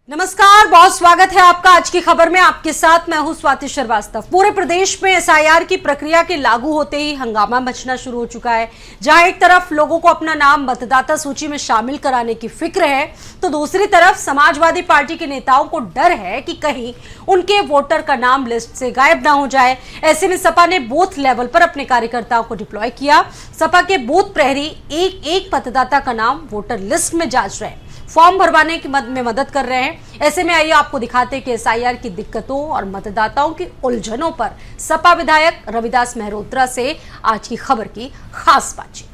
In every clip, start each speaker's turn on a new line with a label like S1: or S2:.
S1: नमस्कार, बहुत स्वागत है आपका आज की खबर में। आपके साथ मैं हूं स्वाति श्रीवास्तव। पूरे प्रदेश में एसआईआर की प्रक्रिया के लागू होते ही हंगामा मचना शुरू हो चुका है। जहां एक तरफ लोगों को अपना नाम मतदाता सूची में शामिल कराने की फिक्र है, तो दूसरी तरफ समाजवादी पार्टी के नेताओं को डर है कि कहीं उनके वोटर का नाम लिस्ट से गायब ना हो जाए। ऐसे में सपा ने बूथ लेवल पर अपने कार्यकर्ताओं को डिप्लॉय किया। सपा के बूथ प्रहरी एक एक मतदाता का नाम वोटर लिस्ट में जांच रहे हैं, फॉर्म भरवाने की में मदद कर रहे हैं। ऐसे में आइए आपको दिखाते हैं कि एसआईआर की दिक्कतों और मतदाताओं की उलझनों पर सपा विधायक रविदास मेहरोत्रा से आज की खबर की खास बातचीत।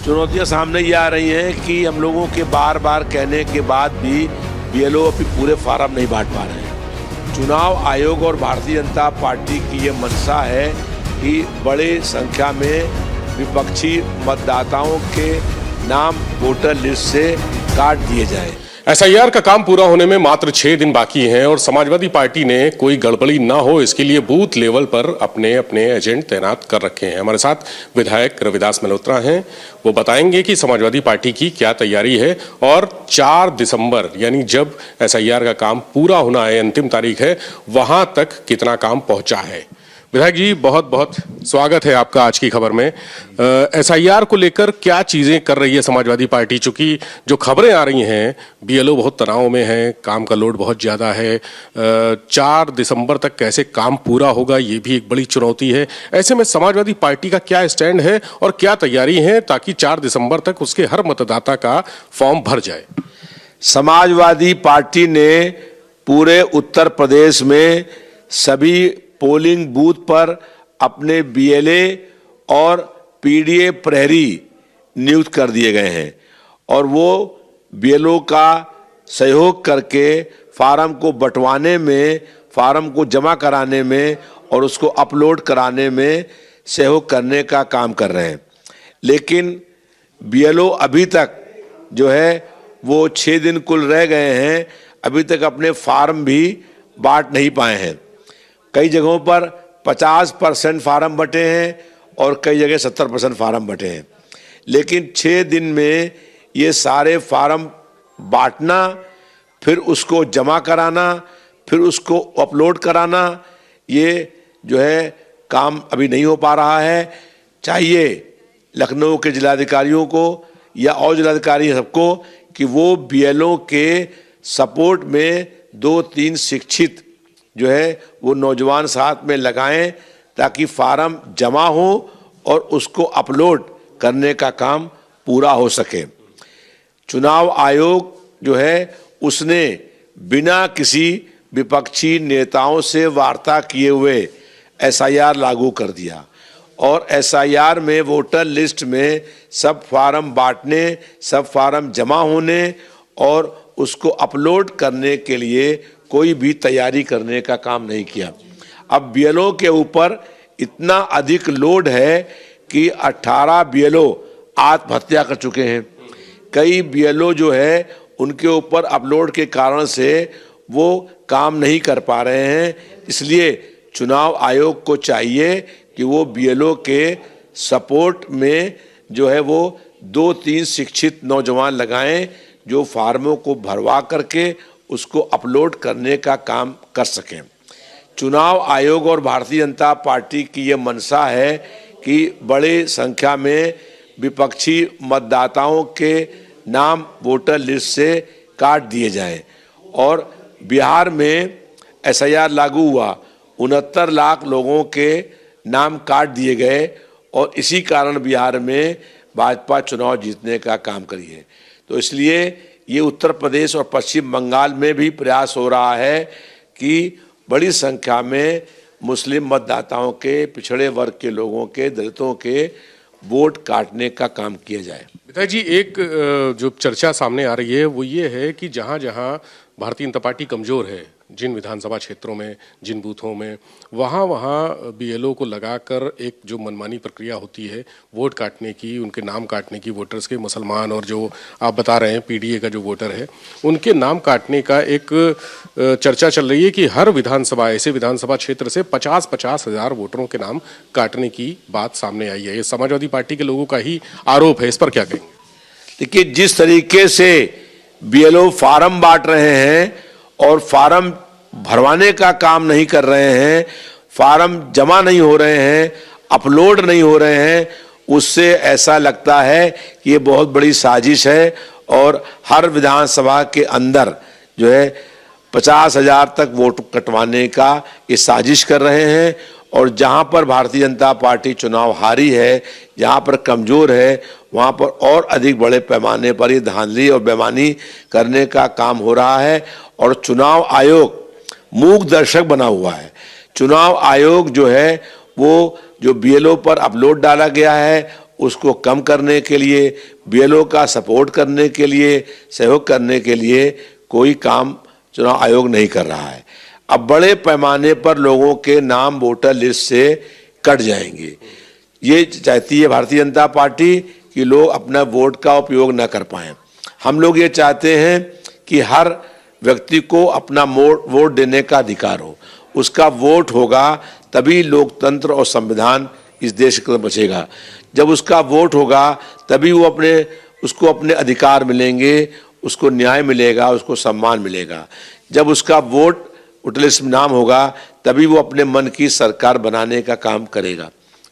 S2: चुनौतियां सामने ये आ रही हैं कि हम लोगों के बार बार कहने के बाद भी बीएलओ अभी पूरे फार्म नहीं बांट पा रहे हैं। चुनाव आयोग और भारतीय जनता पार्टी की ये मंशा है कि बड़ी संख्या में विपक्षी मतदाताओं के नाम वोटर लिस्ट से काट दिए जाए।
S3: एसआईआर का काम पूरा होने में मात्र 6 दिन बाकी हैं और समाजवादी पार्टी ने कोई गड़बड़ी ना हो इसके लिए बूथ लेवल पर अपने अपने एजेंट तैनात कर रखे हैं। हमारे साथ विधायक रविदास मेहरोत्रा हैं, वो बताएंगे कि समाजवादी पार्टी की क्या तैयारी है और 4 दिसंबर यानी जब एसआईआर का काम पूरा होना है, अंतिम तारीख है, वहां तक कितना काम पहुंचा है। विधायक जी, बहुत बहुत स्वागत है आपका आज की खबर में। एसआईआर को लेकर क्या चीजें कर रही है समाजवादी पार्टी? चूंकि जो खबरें आ रही हैं, बीएलओ बहुत तनाव में है, काम का लोड बहुत ज्यादा है, 4 दिसंबर तक कैसे काम पूरा होगा ये भी एक बड़ी चुनौती है। ऐसे में समाजवादी पार्टी का क्या स्टैंड है और क्या तैयारी है ताकि 4 दिसंबर तक उसके हर मतदाता का फॉर्म भर जाए?
S2: समाजवादी पार्टी ने पूरे उत्तर प्रदेश में सभी पोलिंग बूथ पर अपने बीएलए और पीडीए प्रहरी नियुक्त कर दिए गए हैं और वो बीएलओ का सहयोग करके फार्म को बंटवाने में, फार्म को जमा कराने में और उसको अपलोड कराने में सहयोग करने का काम कर रहे हैं। लेकिन बीएलओ अभी तक जो है वो 6 दिन कुल रह गए हैं, अभी तक अपने फार्म भी बांट नहीं पाए हैं। कई जगहों पर 50% फार्म बटे हैं और कई जगह 70% फार्म बटे हैं। लेकिन 6 दिन में ये सारे फार्म बांटना, फिर उसको जमा कराना, फिर उसको अपलोड कराना, ये जो है काम अभी नहीं हो पा रहा है। चाहिए लखनऊ के जिलाधिकारियों को या और जिलाधिकारी सबको कि वो बीएलओ के सपोर्ट में 2-3 शिक्षित जो है वो नौजवान साथ में लगाएं ताकि फार्म जमा हो और उसको अपलोड करने का काम पूरा हो सके। चुनाव आयोग जो है उसने बिना किसी विपक्षी नेताओं से वार्ता किए हुए एसआईआर लागू कर दिया और एसआईआर में वोटर लिस्ट में सब फार्म बांटने, सब फार्म जमा होने और उसको अपलोड करने के लिए कोई भी तैयारी करने का काम नहीं किया। अब बीएलओ के ऊपर इतना अधिक लोड है कि 18 बीएलओ आत्महत्या कर चुके हैं। कई बीएलओ जो है उनके ऊपर अपलोड के कारण से वो काम नहीं कर पा रहे हैं। इसलिए चुनाव आयोग को चाहिए कि वो बीएलओ के सपोर्ट में जो है वो 2-3 शिक्षित नौजवान लगाएं जो फार्मों को भरवा करके उसको अपलोड करने का काम कर सकें। चुनाव आयोग और भारतीय जनता पार्टी की ये मंशा है कि बड़ी संख्या में विपक्षी मतदाताओं के नाम वोटर लिस्ट से काट दिए जाएं और बिहार में एसआईआर लागू हुआ, 69 लाख लोगों के नाम काट दिए गए और इसी कारण बिहार में भाजपा चुनाव जीतने का काम करी है। तो इसलिए ये उत्तर प्रदेश और पश्चिम बंगाल में भी प्रयास हो रहा है कि बड़ी संख्या में मुस्लिम मतदाताओं के, पिछड़े वर्ग के लोगों के, दलितों के वोट काटने का काम किया जाए।
S3: विधायक जी, एक जो चर्चा सामने आ रही है वो ये है कि जहां जहां भारतीय जनता पार्टी कमजोर है, जिन विधानसभा क्षेत्रों में, जिन बूथों में, वहाँ बीएलओ को लगाकर एक जो मनमानी प्रक्रिया होती है वोट काटने की, उनके नाम काटने की, वोटर्स के, मुसलमान और जो आप बता रहे हैं पीडीए का जो वोटर है उनके नाम काटने का एक चर्चा चल रही है कि हर विधानसभा, ऐसे विधानसभा क्षेत्र से 50-50 हज़ार वोटरों के नाम काटने की बात सामने आई है। ये समाजवादी पार्टी के लोगों का ही आरोप है, इस पर क्या कहेंगे?
S2: देखिए, जिस तरीके से बीएलओ फार्म बांट रहे हैं और फार्म भरवाने का काम नहीं कर रहे हैं, फार्म जमा नहीं हो रहे हैं, अपलोड नहीं हो रहे हैं, उससे ऐसा लगता है कि ये बहुत बड़ी साजिश है और हर विधानसभा के अंदर जो है 50,000 तक वोट कटवाने का ये साजिश कर रहे हैं। और जहां पर भारतीय जनता पार्टी चुनाव हारी है, जहां पर कमजोर है, वहां पर और अधिक बड़े पैमाने पर ये धांधली और बेईमानी करने का काम हो रहा है। और चुनाव आयोग मूक दर्शक बना हुआ है। चुनाव आयोग जो है वो जो बीएलओ पर अपलोड डाला गया है उसको कम करने के लिए, बीएलओ का सपोर्ट करने के लिए, सहयोग करने के लिए कोई काम चुनाव आयोग नहीं कर रहा है। अब बड़े पैमाने पर लोगों के नाम वोटर लिस्ट से कट जाएंगे। ये चाहती है भारतीय जनता पार्टी कि लोग अपना वोट का उपयोग न कर पाएं। हम लोग ये चाहते हैं कि हर व्यक्ति को अपना वोट देने का अधिकार हो, उसका वोट होगा तभी लोकतंत्र और संविधान इस देश को बचेगा। जब उसका वोट होगा तभी वो उसको अपने अधिकार मिलेंगे, उसको न्याय मिलेगा, उसको सम्मान मिलेगा। जब उसका वोट लिस्ट में नाम होगा तभी वो अपने मन की सरकार बनाने का काम करेगा।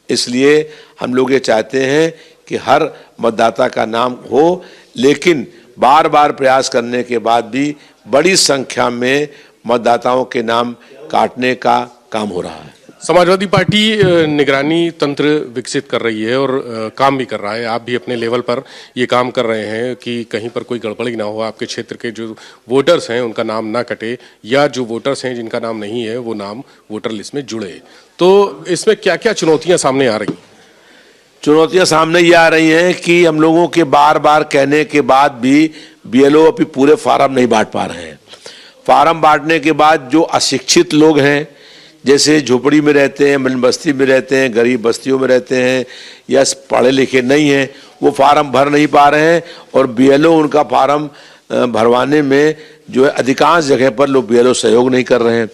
S2: इसलिए हम लोग ये चाहते हैं कि हर मतदाता का नाम हो, लेकिन बार बार प्रयास करने के बाद भी बड़ी संख्या में मतदाताओं के नाम काटने का काम हो रहा है।
S3: समाजवादी पार्टी निगरानी तंत्र विकसित कर रही है और काम भी कर रहा है। आप भी अपने लेवल पर ये काम कर रहे हैं कि कहीं पर कोई गड़बड़ी ना हो, आपके क्षेत्र के जो वोटर्स हैं उनका नाम ना कटे, या जो वोटर्स हैं जिनका नाम नहीं है वो नाम वोटर लिस्ट में जुड़े। तो इसमें क्या क्या चुनौतियां सामने आ रही हैं?
S2: चुनौतियां सामने ये आ रही हैं कि हम लोगों के बार बार कहने के बाद भी बीएलओ अभी पूरे फार्म नहीं बांट पा रहे हैं। फार्म बांटने के बाद जो अशिक्षित लोग हैं, जैसे झोपड़ी में रहते हैं, मिलन बस्ती में रहते हैं, गरीब बस्तियों में रहते हैं या पढ़े लिखे नहीं हैं, वो फार्म भर नहीं पा रहे हैं और बीएलओ उनका फार्म भरवाने में जो है अधिकांश जगह पर लोग बीएलओ सहयोग नहीं कर रहे हैं।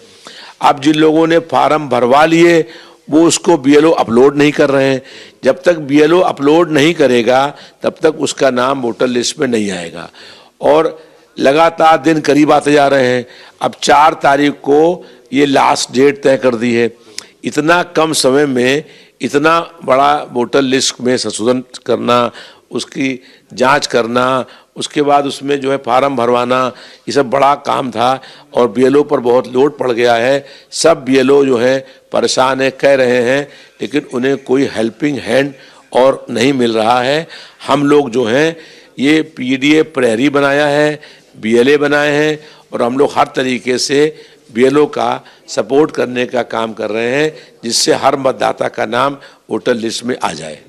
S2: अब जिन लोगों ने फार्म भरवा लिए वो उसको बीएलओ अपलोड नहीं कर रहे हैं। जब तक बीएलओ अपलोड नहीं करेगा तब तक उसका नाम वोटर लिस्ट में नहीं आएगा और लगातार दिन करीब आते जा रहे हैं। अब 4 तारीख को ये लास्ट डेट तय कर दी है। इतना कम समय में इतना बड़ा वोटर लिस्ट में संशोधन करना, उसकी जांच करना, उसके बाद उसमें जो है फार्म भरवाना, ये सब बड़ा काम था और बीएलओ पर बहुत लोड पड़ गया है। सब बीएलओ जो है परेशान है, कह रहे हैं, लेकिन उन्हें कोई हेल्पिंग हैंड और नहीं मिल रहा है। हम लोग जो हैं ये पीडीए प्रहरी बनाया है, बीएलए बनाए हैं और हम लोग हर तरीके से बीएलओ का सपोर्ट करने का काम कर रहे हैं जिससे हर मतदाता का नाम वोटर लिस्ट में आ जाए।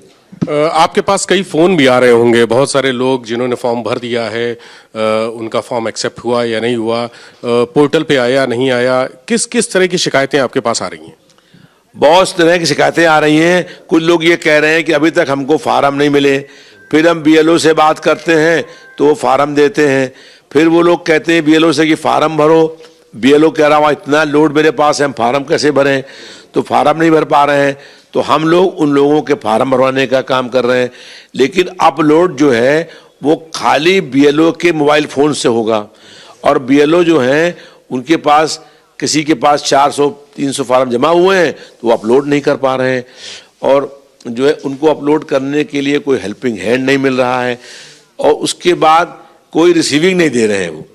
S3: आपके पास कई फोन भी आ रहे होंगे, बहुत सारे लोग जिन्होंने फॉर्म भर दिया है, उनका फॉर्म एक्सेप्ट हुआ या नहीं हुआ, पोर्टल पे आया नहीं आया, किस किस तरह की शिकायतें आपके पास आ रही हैं?
S2: बहुत तरह की शिकायतें आ रही हैं। कुछ लोग ये कह रहे हैं कि अभी तक हमको फार्म नहीं मिले, फिर हम बीएलओ से बात करते हैं तो वो फार्म देते हैं, फिर वो लोग कहते हैं बीएलओ से कि फार्म भरो, बीएलओ कह रहा हूँ इतना लोड मेरे पास है, हम फार्म कैसे भरें, तो फार्म नहीं भर पा रहे हैं। तो हम लोग उन लोगों के फार्म भरवाने का काम कर रहे हैं, लेकिन अपलोड जो है वो खाली बीएलओ के मोबाइल फ़ोन से होगा और बीएलओ जो हैं उनके पास, किसी के पास 400-300 फार्म जमा हुए हैं तो वो अपलोड नहीं कर पा रहे हैं और जो है उनको अपलोड करने के लिए कोई हेल्पिंग हैंड नहीं मिल रहा है और उसके बाद कोई रिसीविंग नहीं दे रहे हैं। वो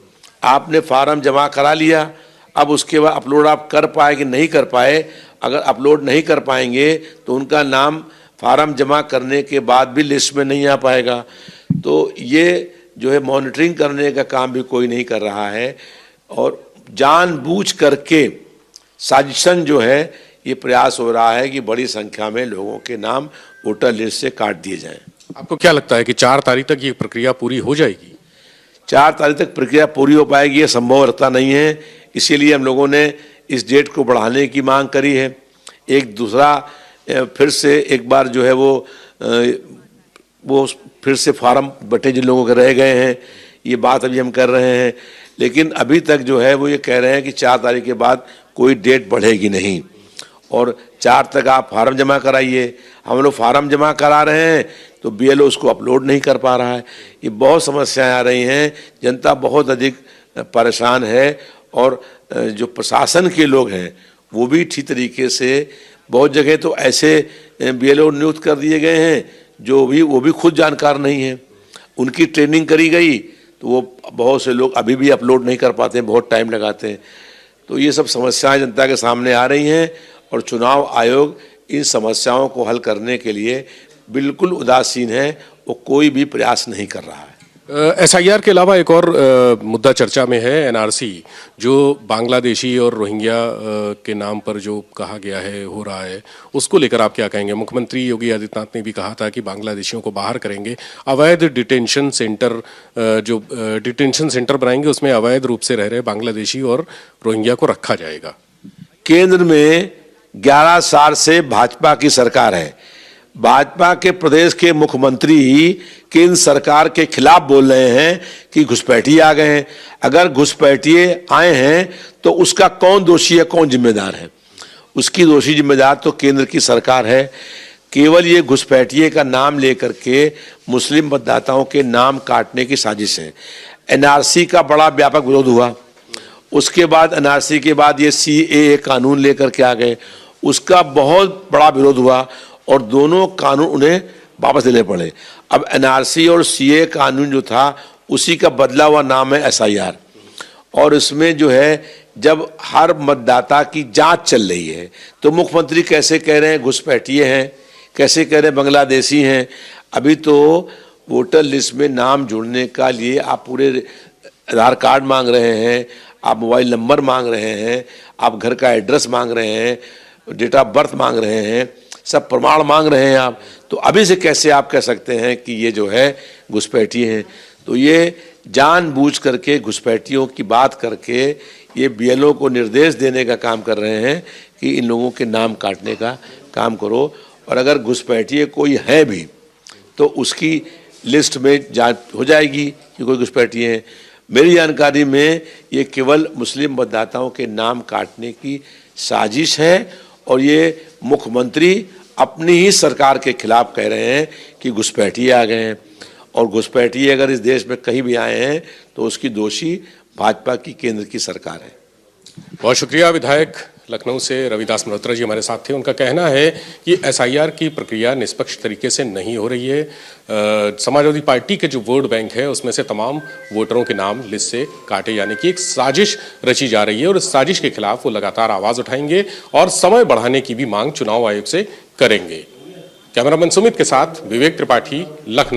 S2: आपने फार्म जमा करा लिया, अब उसके बाद अपलोड आप कर पाए कि नहीं कर पाए, अगर अपलोड नहीं कर पाएंगे तो उनका नाम फार्म जमा करने के बाद भी लिस्ट में नहीं आ पाएगा। तो ये जो है मॉनिटरिंग करने का काम भी कोई नहीं कर रहा है और जानबूझ करके साजिशन जो है ये प्रयास हो रहा है कि बड़ी संख्या में लोगों के नाम वोटर लिस्ट से काट दिए जाएं।
S3: आपको क्या लगता है कि 4 तारीख तक ये प्रक्रिया पूरी हो जाएगी?
S2: 4 तारीख तक प्रक्रिया पूरी हो पाएगी ये संभव रहता नहीं है, इसीलिए हम लोगों ने इस डेट को बढ़ाने की मांग करी है। एक दूसरा फिर से एक बार जो है वो फिर से फार्म बटे जिन लोगों के रह गए हैं, ये बात अभी हम कर रहे हैं, लेकिन अभी तक जो है वो ये कह रहे हैं कि 4 तारीख के बाद कोई डेट बढ़ेगी नहीं और 4 तक आप फार्म जमा कराइए। हम लोग फार्म जमा करा रहे हैं तो बीएलओ उसको अपलोड नहीं कर पा रहा है। ये बहुत समस्याएं आ रही हैं, जनता बहुत अधिक परेशान है और जो प्रशासन के लोग हैं वो भी ठीक तरीके से, बहुत जगह तो ऐसे बीएलओ नियुक्त कर दिए गए हैं जो वो भी खुद जानकार नहीं है। उनकी ट्रेनिंग करी गई तो वो बहुत से लोग अभी भी अपलोड नहीं कर पाते हैं, बहुत टाइम लगाते हैं। तो ये सब समस्याएं जनता के सामने आ रही हैं और चुनाव आयोग इन समस्याओं को हल करने के लिए बिल्कुल उदासीन है, वो कोई भी प्रयास नहीं कर रहा है।
S3: एसआईआर के अलावा एक और मुद्दा चर्चा में है, एनआरसी, जो बांग्लादेशी और रोहिंग्या के नाम पर जो कहा गया है, हो रहा है, उसको लेकर आप क्या कहेंगे? मुख्यमंत्री योगी आदित्यनाथ ने भी कहा था कि बांग्लादेशियों को बाहर करेंगे, अवैध डिटेंशन सेंटर, जो डिटेंशन सेंटर बनाएंगे उसमें अवैध रूप से रह रहे बांग्लादेशी और रोहिंग्या को रखा जाएगा।
S2: केंद्र में 11 साल से भाजपा की सरकार है। भाजपा के प्रदेश के मुख्यमंत्री केंद्र सरकार के खिलाफ बोल रहे हैं कि घुसपैठिए आ गए हैं। अगर घुसपैठिए आए हैं तो उसका कौन दोषी है, कौन जिम्मेदार है? उसकी दोषी जिम्मेदार तो केंद्र की सरकार है। केवल ये घुसपैठिए का नाम लेकर के मुस्लिम मतदाताओं के नाम काटने की साजिश है। एनआरसी का बड़ा व्यापक विरोध हुआ, उसके बाद एनआरसी के बाद ये सीएए कानून लेकर के आ गए, उसका बहुत बड़ा विरोध हुआ और दोनों कानून उन्हें वापस लेने पड़े। अब एनआरसी और सीए कानून जो था उसी का बदला हुआ नाम है एसआईआर। और इसमें जो है, जब हर मतदाता की जांच चल रही है तो मुख्यमंत्री कैसे कह रहे हैं घुसपैठिए हैं, कैसे कह रहे हैं बांग्लादेशी हैं? अभी तो वोटर लिस्ट में नाम जोड़ने का लिए आप पूरे आधार कार्ड मांग रहे हैं, आप मोबाइल नंबर मांग रहे हैं, आप घर का एड्रेस मांग रहे हैं, डेट ऑफ बर्थ मांग रहे हैं, सब प्रमाण मांग रहे हैं आप। तो अभी से कैसे आप कह सकते हैं कि ये जो है घुसपैठिए हैं? तो ये जानबूझ करके घुसपैठियों की बात करके ये बीएलओ को निर्देश देने का काम कर रहे हैं कि इन लोगों के नाम काटने का काम करो। और अगर घुसपैठिए कोई है भी तो उसकी लिस्ट में जांच हो जाएगी कि कोई घुसपैठिए हैं। मेरी जानकारी में ये केवल मुस्लिम मतदाताओं के नाम काटने की साजिश है और ये मुख्यमंत्री अपनी ही सरकार के खिलाफ कह रहे हैं कि घुसपैठिए आ गए हैं। और घुसपैठिए अगर इस देश में कहीं भी आए हैं तो उसकी दोषी भाजपा की केंद्र की सरकार है।
S3: बहुत शुक्रिया। विधायक लखनऊ से रविदास मल्होत्रा जी हमारे साथ थे। उनका कहना है कि एसआईआर की प्रक्रिया निष्पक्ष तरीके से नहीं हो रही है। समाजवादी पार्टी के जो वोट बैंक है उसमें से तमाम वोटरों के नाम लिस्ट से काटे जाने की एक साजिश रची जा रही है और इस साजिश के खिलाफ वो लगातार आवाज उठाएंगे और समय बढ़ाने की भी मांग चुनाव आयोग से करेंगे। कैमरामैन सुमित के साथ विवेक त्रिपाठी, लखनऊ।